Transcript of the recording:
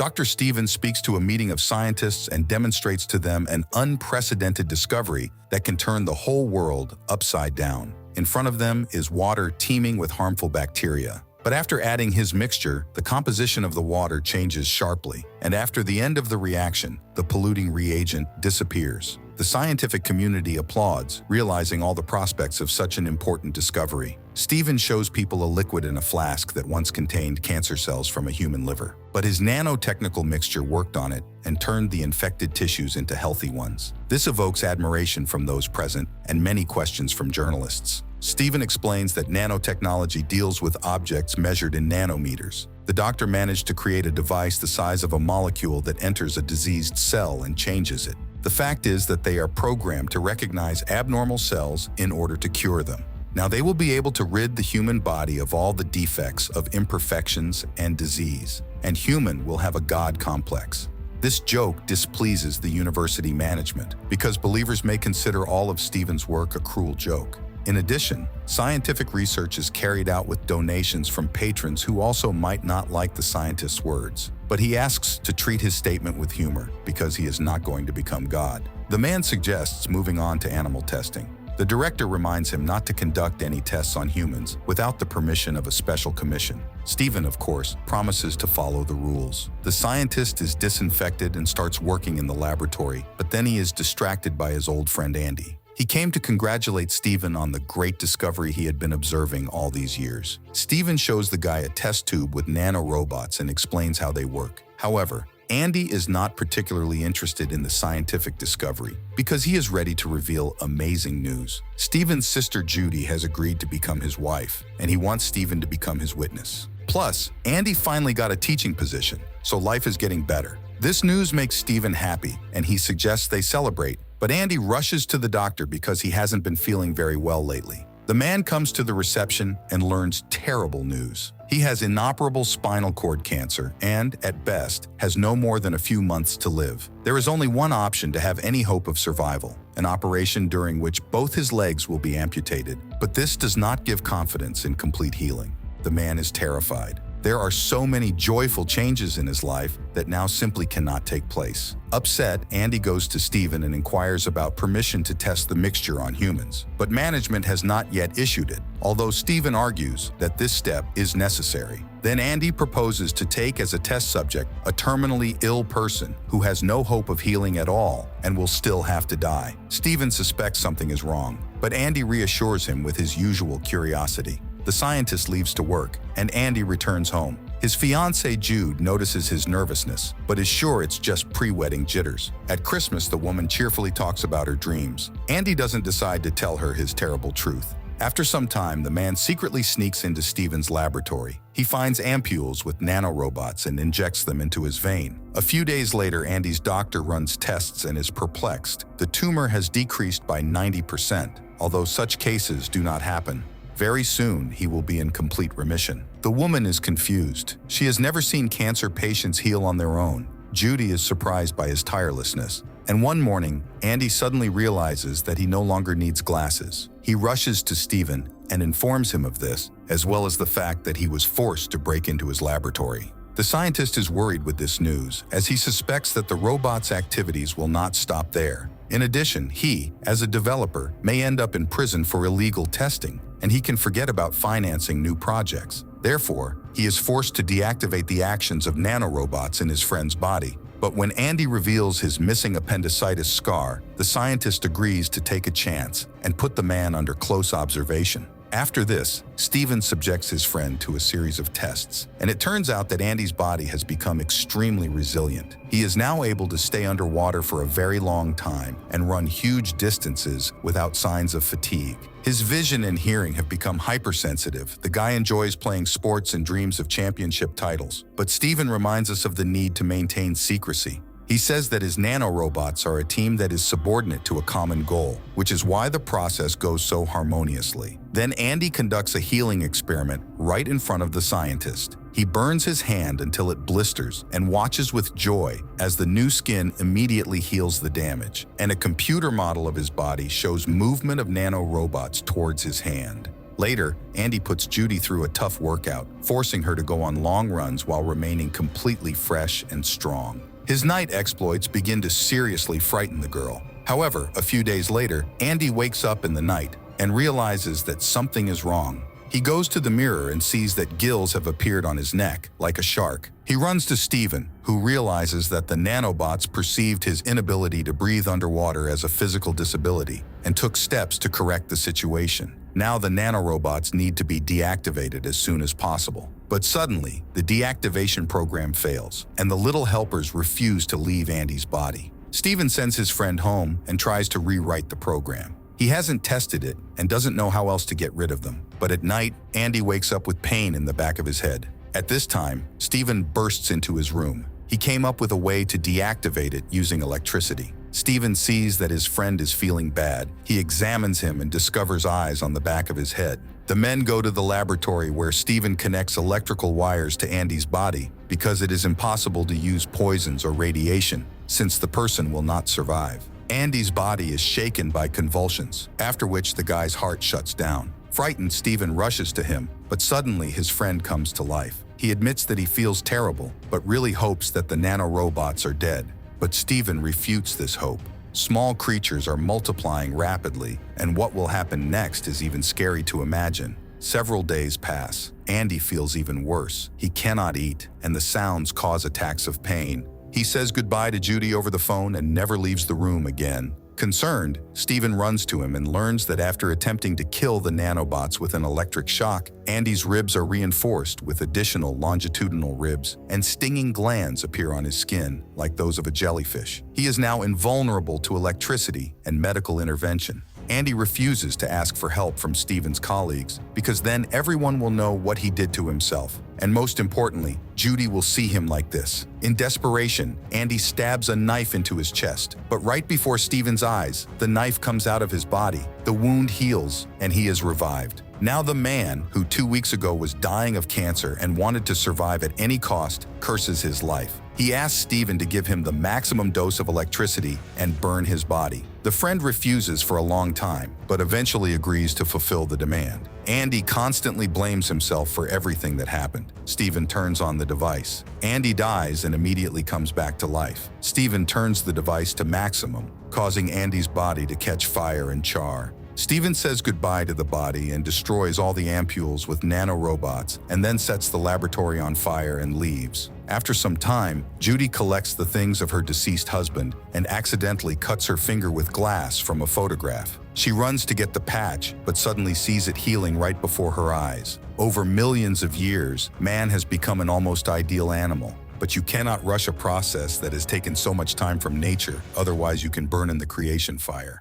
Dr. Stevens speaks to a meeting of scientists and demonstrates to them an unprecedented discovery that can turn the whole world upside down. In front of them is water teeming with harmful bacteria. But after adding his mixture, the composition of the water changes sharply, and after the end of the reaction, the polluting reagent disappears. The scientific community applauds, realizing all the prospects of such an important discovery. Stevens shows people a liquid in a flask that once contained cancer cells from a human liver. But his nanotechnical mixture worked on it and turned the infected tissues into healthy ones. This evokes admiration from those present and many questions from journalists. Stevens explains that nanotechnology deals with objects measured in nanometers. The doctor managed to create a device the size of a molecule that enters a diseased cell and changes it. The fact is that they are programmed to recognize abnormal cells in order to cure them. Now they will be able to rid the human body of all the defects of imperfections and disease, and human will have a God complex. This joke displeases the university management because believers may consider all of Stevens' work a cruel joke. In addition, scientific research is carried out with donations from patrons who also might not like the scientist's words. But he asks to treat his statement with humor because he is not going to become God. The man suggests moving on to animal testing. The director reminds him not to conduct any tests on humans without the permission of a special commission. Stephen, of course, promises to follow the rules. The scientist is disinfected and starts working in the laboratory, but then he is distracted by his old friend Andy. He came to congratulate Stephen on the great discovery he had been observing all these years. Stephen shows the guy a test tube with nanorobots and explains how they work. However, Andy is not particularly interested in the scientific discovery because he is ready to reveal amazing news. Stephen's sister Judy has agreed to become his wife, and he wants Stephen to become his witness. Plus, Andy finally got a teaching position, so life is getting better. This news makes Stephen happy, and he suggests they celebrate. But Andy rushes to the doctor because he hasn't been feeling very well lately. The man comes to the reception and learns terrible news. He has inoperable spinal cord cancer and, at best, has no more than a few months to live. There is only one option to have any hope of survival, an operation during which both his legs will be amputated. But this does not give confidence in complete healing. The man is terrified. There are so many joyful changes in his life that now simply cannot take place. Upset, Andy goes to Stephen and inquires about permission to test the mixture on humans. But management has not yet issued it, although Stephen argues that this step is necessary. Then Andy proposes to take as a test subject a terminally ill person who has no hope of healing at all and will still have to die. Stephen suspects something is wrong, but Andy reassures him with his usual curiosity. The scientist leaves to work, and Andy returns home. His fiancée Jude notices his nervousness, but is sure it's just pre-wedding jitters. At Christmas, the woman cheerfully talks about her dreams. Andy doesn't decide to tell her his terrible truth. After some time, the man secretly sneaks into Stephen's laboratory. He finds ampules with nanorobots and injects them into his vein. A few days later, Andy's doctor runs tests and is perplexed. The tumor has decreased by 90%, although such cases do not happen. Very soon, he will be in complete remission. The woman is confused. She has never seen cancer patients heal on their own. Judy is surprised by his tirelessness. And one morning, Andy suddenly realizes that he no longer needs glasses. He rushes to Stephen and informs him of this, as well as the fact that he was forced to break into his laboratory. The scientist is worried with this news, as he suspects that the robot's activities will not stop there. In addition, he, as a developer, may end up in prison for illegal testing, and he can forget about financing new projects. Therefore, he is forced to deactivate the actions of nanorobots in his friend's body. But when Andy reveals his missing appendicitis scar, the scientist agrees to take a chance and put the man under close observation. After this, Stephen subjects his friend to a series of tests, and it turns out that Andy's body has become extremely resilient. He is now able to stay underwater for a very long time and run huge distances without signs of fatigue. His vision and hearing have become hypersensitive. The guy enjoys playing sports and dreams of championship titles. But Stephen reminds us of the need to maintain secrecy. He says that his nanorobots are a team that is subordinate to a common goal, which is why the process goes so harmoniously. Then Andy conducts a healing experiment right in front of the scientist. He burns his hand until it blisters and watches with joy as the new skin immediately heals the damage, and a computer model of his body shows movement of nanorobots towards his hand. Later, Andy puts Judy through a tough workout, forcing her to go on long runs while remaining completely fresh and strong. His night exploits begin to seriously frighten the girl. However, a few days later, Andy wakes up in the night and realizes that something is wrong. He goes to the mirror and sees that gills have appeared on his neck, like a shark. He runs to Steven, who realizes that the nanobots perceived his inability to breathe underwater as a physical disability and took steps to correct the situation. Now the nanorobots need to be deactivated as soon as possible. But suddenly, the deactivation program fails, and the little helpers refuse to leave Andy's body. Steven sends his friend home and tries to rewrite the program. He hasn't tested it and doesn't know how else to get rid of them. But at night, Andy wakes up with pain in the back of his head. At this time, Steven bursts into his room. He came up with a way to deactivate it using electricity. Steven sees that his friend is feeling bad. He examines him and discovers eyes on the back of his head. The men go to the laboratory where Steven connects electrical wires to Andy's body because it is impossible to use poisons or radiation since the person will not survive. Andy's body is shaken by convulsions, after which the guy's heart shuts down. Frightened, Steven rushes to him, but suddenly his friend comes to life. He admits that he feels terrible, but really hopes that the nanorobots are dead. But Steven refutes this hope. Small creatures are multiplying rapidly, and what will happen next is even scary to imagine. Several days pass. Andy feels even worse. He cannot eat, and the sounds cause attacks of pain. He says goodbye to Judy over the phone and never leaves the room again. Concerned, Steven runs to him and learns that after attempting to kill the nanobots with an electric shock, Andy's ribs are reinforced with additional longitudinal ribs, and stinging glands appear on his skin, like those of a jellyfish. He is now invulnerable to electricity and medical intervention. Andy refuses to ask for help from Steven's colleagues because then everyone will know what he did to himself. And most importantly, Judy will see him like this. In desperation, Andy stabs a knife into his chest, but right before Steven's eyes, the knife comes out of his body. The wound heals, and he is revived. Now the man, who 2 weeks ago was dying of cancer and wanted to survive at any cost, curses his life. He asks Steven to give him the maximum dose of electricity and burn his body. The friend refuses for a long time, but eventually agrees to fulfill the demand. Andy constantly blames himself for everything that happened. Steven turns on the device. Andy dies and immediately comes back to life. Steven turns the device to maximum, causing Andy's body to catch fire and char. Steven says goodbye to the body and destroys all the ampules with nanorobots, and then sets the laboratory on fire and leaves. After some time, Judy collects the things of her deceased husband and accidentally cuts her finger with glass from a photograph. She runs to get the patch, but suddenly sees it healing right before her eyes. Over millions of years, man has become an almost ideal animal. But you cannot rush a process that has taken so much time from nature, otherwise you can burn in the creation fire.